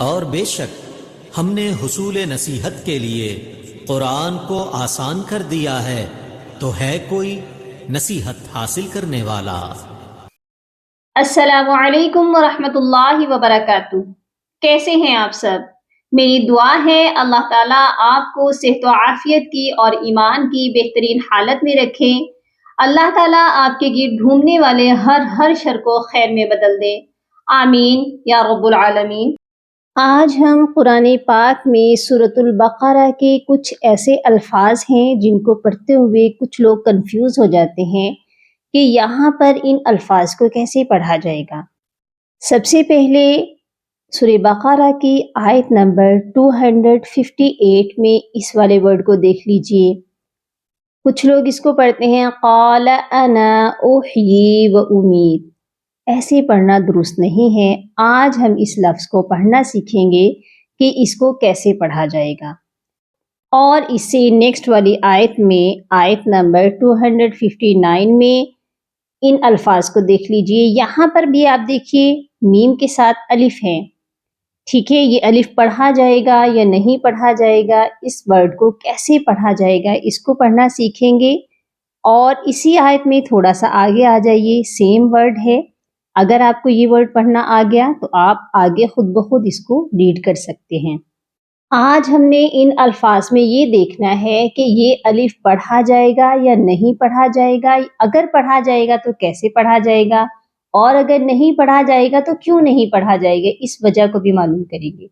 اور بے شک ہم نے حصول نصیحت کے لیے قرآن کو آسان کر دیا ہے، تو ہے کوئی نصیحت حاصل کرنے والا؟ السلام علیکم ورحمۃ اللہ وبرکاتہ۔ کیسے ہیں آپ سب؟ میری دعا ہے اللہ تعالیٰ آپ کو صحت و عافیت کی اور ایمان کی بہترین حالت میں رکھیں۔ اللہ تعالیٰ آپ کے گرد ڈھونڈنے والے ہر شر کو خیر میں بدل دے، آمین یا رب العالمین۔ آج ہم قرآن پاک میں سورۃ البقرہ کے کچھ ایسے الفاظ ہیں جن کو پڑھتے ہوئے کچھ لوگ کنفیوز ہو جاتے ہیں کہ یہاں پر ان الفاظ کو کیسے پڑھا جائے گا۔ سب سے پہلے سورہ بقرہ کی آیت نمبر 258 میں اس والے ورڈ کو دیکھ لیجئے۔ کچھ لوگ اس کو پڑھتے ہیں قال انا احیی و امید۔ ایسے پڑھنا درست نہیں ہے۔ آج ہم اس لفظ کو پڑھنا سیکھیں گے کہ اس کو کیسے پڑھا جائے گا۔ اور اس سے نیکسٹ والی آیت میں آیت نمبر 259 میں ان الفاظ کو دیکھ لیجئے۔ یہاں پر بھی آپ دیکھیے میم کے ساتھ الف ہے، ٹھیک ہے۔ یہ الف پڑھا جائے گا یا نہیں پڑھا جائے گا، اس ورڈ کو کیسے پڑھا جائے گا، اس کو پڑھنا سیکھیں گے۔ اور اسی آیت میں تھوڑا سا آگے آ جائیے، سیم ورڈ ہے۔ اگر آپ کو یہ ورڈ پڑھنا آ گیا تو آپ آگے خود بخود اس کو ریڈ کر سکتے ہیں۔ آج ہم نے ان الفاظ میں یہ دیکھنا ہے کہ یہ الف پڑھا جائے گا یا نہیں پڑھا جائے گا۔ اگر پڑھا جائے گا تو کیسے پڑھا جائے گا، اور اگر نہیں پڑھا جائے گا تو کیوں نہیں پڑھا جائے گا، اس وجہ کو بھی معلوم کریں گے۔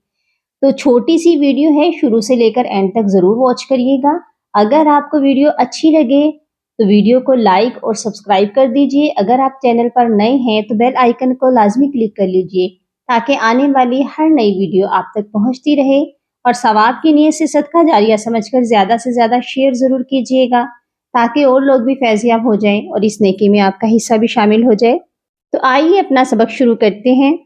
تو چھوٹی سی ویڈیو ہے، شروع سے لے کر اینڈ تک ضرور واچ کریے گا۔ اگر آپ کو ویڈیو اچھی لگے تو ویڈیو کو لائک اور سبسکرائب کر دیجئے۔ اگر آپ چینل پر نئے ہیں تو بیل آئیکن کو لازمی کلک کر لیجئے تاکہ آنے والی ہر نئی ویڈیو آپ تک پہنچتی رہے۔ اور ثواب کی نیت سے صدقہ جاریہ سمجھ کر زیادہ سے زیادہ شیئر ضرور کیجئے گا تاکہ اور لوگ بھی فیض یاب ہو جائیں اور اس نیکی میں آپ کا حصہ بھی شامل ہو جائے۔ تو آئیے اپنا سبق شروع کرتے ہیں۔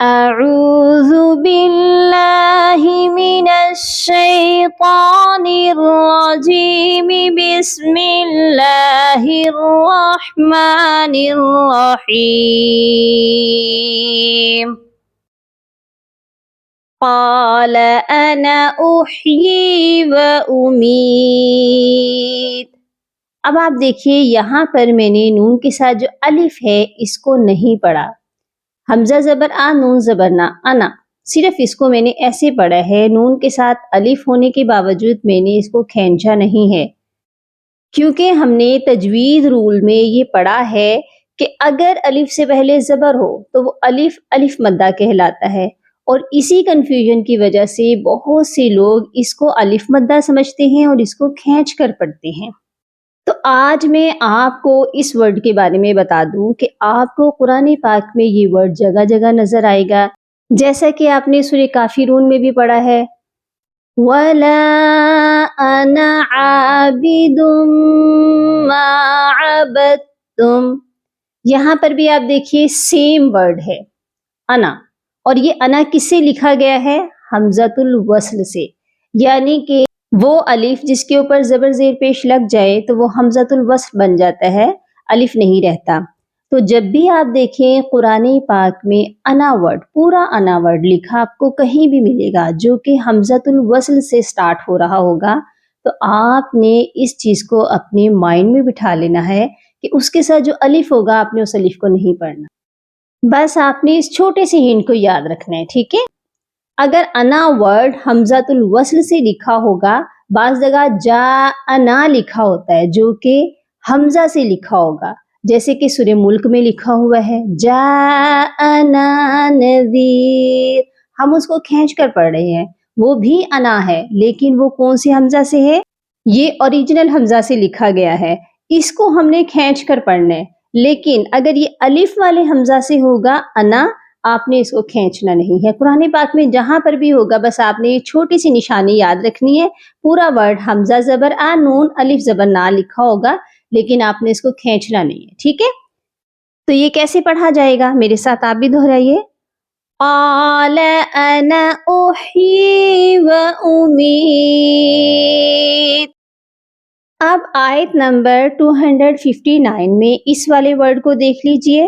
اعوذ باللہ من الشیطان الرجیم، بسم اللہ الرحمن الرحیم۔ قال انا احیی و امید۔ اب آپ دیکھیے یہاں پر میں نے نون کے ساتھ جو الف ہے اس کو نہیں پڑھا، حمزہ زبر آ نون زبر نا، انا، صرف اس کو میں نے ایسے پڑھا ہے۔ نون کے ساتھ الف ہونے کے باوجود میں نے اس کو کھینچا نہیں ہے، کیونکہ ہم نے تجوید رول میں یہ پڑھا ہے کہ اگر الف سے پہلے زبر ہو تو وہ الف الف مدہ کہلاتا ہے، اور اسی کنفیوژن کی وجہ سے بہت سے لوگ اس کو الف مدہ سمجھتے ہیں اور اس کو کھینچ کر پڑھتے ہیں۔ تو آج میں آپ کو اس ورڈ کے بارے میں بتا دوں کہ آپ کو قرآن پاک میں یہ ورڈ جگہ جگہ نظر آئے گا، جیسا کہ آپ نے سورہ کافرون میں بھی پڑھا ہے وَلَا أَنَا عَابِدٌ مَا عَبَدتُّمْ۔ یہاں پر بھی آپ دیکھیے سیم ورڈ ہے انا، اور یہ انا کس سے لکھا گیا ہے؟ حمزۃ الوصل سے، یعنی کہ وہ الف جس کے اوپر زبر زیر پیش لگ جائے تو وہ حمزۃ الوصل بن جاتا ہے، الف نہیں رہتا۔ تو جب بھی آپ دیکھیں قرآن پاک میں انا ورڈ، پورا انا ورڈ لکھا آپ کو کہیں بھی ملے گا جو کہ حمزۃ الوصل سے سٹارٹ ہو رہا ہوگا، تو آپ نے اس چیز کو اپنے مائنڈ میں بٹھا لینا ہے کہ اس کے ساتھ جو الف ہوگا آپ نے اس الف کو نہیں پڑھنا۔ بس آپ نے اس چھوٹے سے ہنٹ کو یاد رکھنا ہے، ٹھیک ہے۔ اگر انا ورڈ حمزۃ الوصل سے لکھا ہوگا، بعض جگہ جا انا لکھا ہوتا ہے جو کہ حمزہ سے لکھا ہوگا، جیسے کہ سورہ ملک میں لکھا ہوا ہے جا انا نذیر، ہم اس کو کھینچ کر پڑھ رہے ہیں، وہ بھی انا ہے لیکن وہ کون سے حمزہ سے ہے؟ یہ اوریجنل حمزہ سے لکھا گیا ہے، اس کو ہم نے کھینچ کر پڑھنا ہے۔ لیکن اگر یہ الف والے حمزہ سے ہوگا انا، آپ نے اس کو کھینچنا نہیں ہے۔ قرآن پاک میں جہاں پر بھی ہوگا بس آپ نے یہ چھوٹی سی نشانی یاد رکھنی ہے، پورا ورڈ حمزہ زبر آ نون الف زبر نا لکھا ہوگا لیکن آپ نے اس کو کھینچنا نہیں ہے، ٹھیک ہے۔ تو یہ کیسے پڑھا جائے گا، میرے ساتھ آپ بھی دہرائیے۔ قال انا احیی و امید۔ اب آیت نمبر 259 میں اس والے ورڈ کو دیکھ لیجئے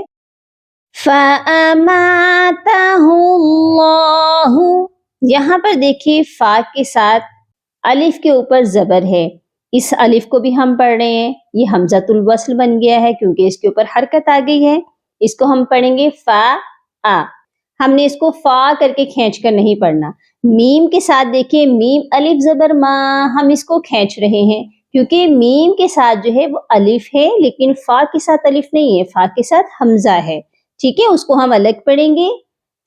فَأَمَاتَهُ اللَّهُ، یہاں پر دیکھیے فا کے ساتھ الف کے اوپر زبر ہے، اس الف کو بھی ہم پڑھ رہے ہیں، یہ حمزۃ الوصل بن گیا ہے کیونکہ اس کے اوپر حرکت آ گئی ہے، اس کو ہم پڑھیں گے فا آ، ہم نے اس کو فا کر کے کھینچ کر نہیں پڑھنا۔ میم کے ساتھ دیکھیں میم الف زبر ما، ہم اس کو کھینچ رہے ہیں کیونکہ میم کے ساتھ جو ہے وہ الف ہے لیکن فا کے ساتھ الف نہیں ہے، فا کے ساتھ حمزہ ہے، ٹھیک ہے، اس کو ہم الگ پڑھیں گے،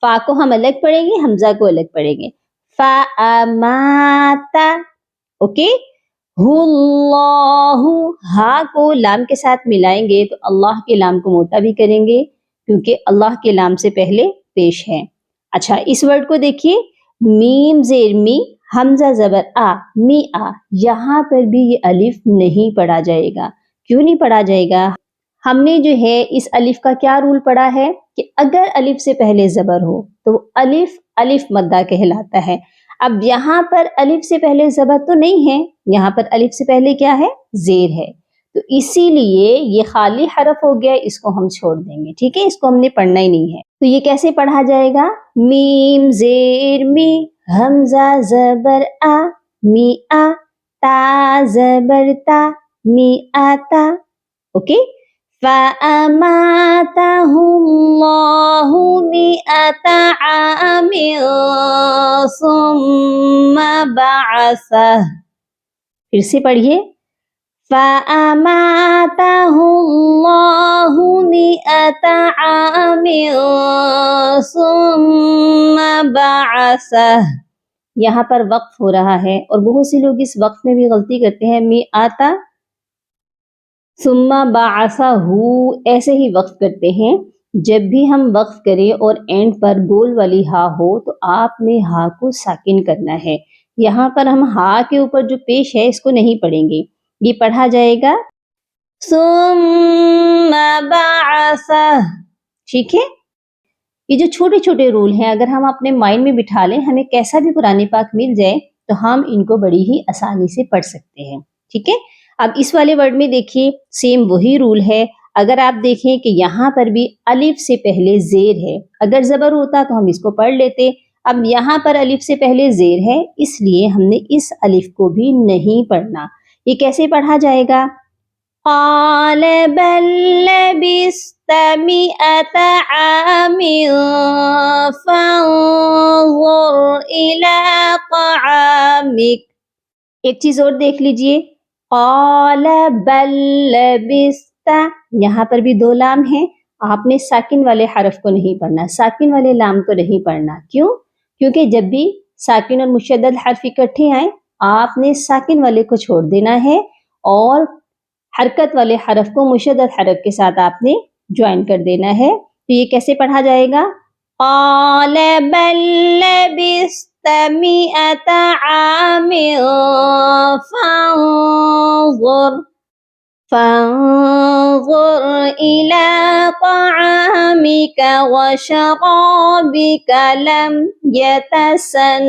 فا کو ہم الگ پڑھیں گے، حمزہ کو الگ پڑھیں گے۔ فَأَمَاتَ، اوکے، اللہ، ہا کو لام کے ساتھ ملائیں گے تو اللہ کے لام کو موٹا بھی کریں گے کیونکہ اللہ کے لام سے پہلے پیش ہے۔ اچھا اس ورڈ کو دیکھیے، میم زیر می، حمزہ زبر آ، می آ، یہاں پر بھی یہ الف نہیں پڑھا جائے گا۔ کیوں نہیں پڑھا جائے گا؟ ہم نے جو ہے اس الف کا کیا رول پڑھا ہے کہ اگر الف سے پہلے زبر ہو تو الف الف مدہ کہلاتا ہے۔ اب یہاں پر الف سے پہلے زبر تو نہیں ہے، یہاں پر الف سے پہلے کیا ہے؟ زیر ہے، تو اسی لیے یہ خالی حرف ہو گیا، اس کو ہم چھوڑ دیں گے، ٹھیک ہے، اس کو ہم نے پڑھنا ہی نہیں ہے۔ تو یہ کیسے پڑھا جائے گا؟ میم زیر می، حمزہ زبر آ، می آ، تا زبر تا، می آتا، اوکے۔ فَأَمَاتَهُ اللَّهُ مِئَةَ عَامٍ ثُمَّ بَعَثَهُ، پھر سے پڑھیے، فَأَمَاتَهُ اللَّهُ مِئَةَ عَامٍ ثُمَّ بَعَثَهُ، یہاں پر وقف ہو رہا ہے اور بہت سے لوگ اس وقف میں بھی غلطی کرتے ہیں، می آتا ثم بعثہ، ایسے ہی وقف کرتے ہیں۔ جب بھی ہم وقف کریں اور اینڈ پر گول والی ہا ہو تو آپ نے ہا کو ساکن کرنا ہے، یہاں پر ہم ہا کے اوپر جو پیش ہے اس کو نہیں پڑھیں گے، یہ پڑھا جائے گا ثم بعثہ، ٹھیک ہے۔ یہ جو چھوٹے چھوٹے رول ہیں اگر ہم اپنے مائنڈ میں بٹھا لیں، ہمیں کیسا بھی قرآن پاک مل جائے تو ہم ان کو بڑی ہی آسانی سے پڑھ سکتے ہیں، ٹھیک ہے۔ اب اس والے ورڈ میں دیکھیے سیم وہی رول ہے، اگر آپ دیکھیں کہ یہاں پر بھی الف سے پہلے زیر ہے، اگر زبر ہوتا تو ہم اس کو پڑھ لیتے، اب یہاں پر الف سے پہلے زیر ہے اس لیے ہم نے اس الف کو بھی نہیں پڑھنا۔ یہ کیسے پڑھا جائے گا؟ قال بل لبثت مئة عام فانظر إلى طعامك، ایک چیز اور دیکھ لیجئے، قال بل لبثت، یہاں پر بھی دو لام ہیں، آپ نے ساکن والے حرف کو نہیں پڑھنا، ساکن والے لام کو نہیں پڑھنا، کیوں؟ کیونکہ جب بھی ساکن اور مشدد حرف اکٹھے آئیں آپ نے ساکن والے کو چھوڑ دینا ہے اور حرکت والے حرف کو مشدد حرف کے ساتھ آپ نے جوائن کر دینا ہے۔ تو یہ کیسے پڑھا جائے گا؟ قال بل لبثت مئة عام فانظر إلى طعامك وشرابك لم يتسنه،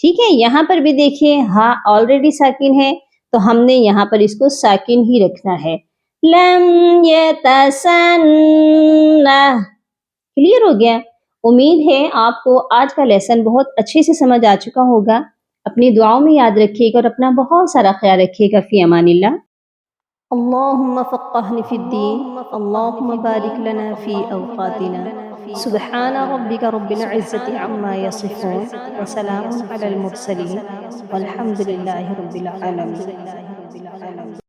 ٹھیک ہے، یہاں پر بھی دیکھیے ہاں آلریڈی ساکن ہے تو ہم نے یہاں پر اس کو ساکن ہی رکھنا ہے، لم يتسنه، کلیئر ہو گیا؟ امید ہے آپ کو آج کا لیسن بہت اچھے سے سمجھ آ چکا ہوگا، اپنی دعاؤں میں یاد رکھیے گا اور اپنا بہت سارا خیال رکھیے گا، فی امان اللہ۔ اللہم فقہنا فی الدین، اللہم بارک لنا فی اوقاتنا، سبحان ربک رب العزت عما یصفون، وسلام علی المرسلین، والحمد للہ رب العالمین۔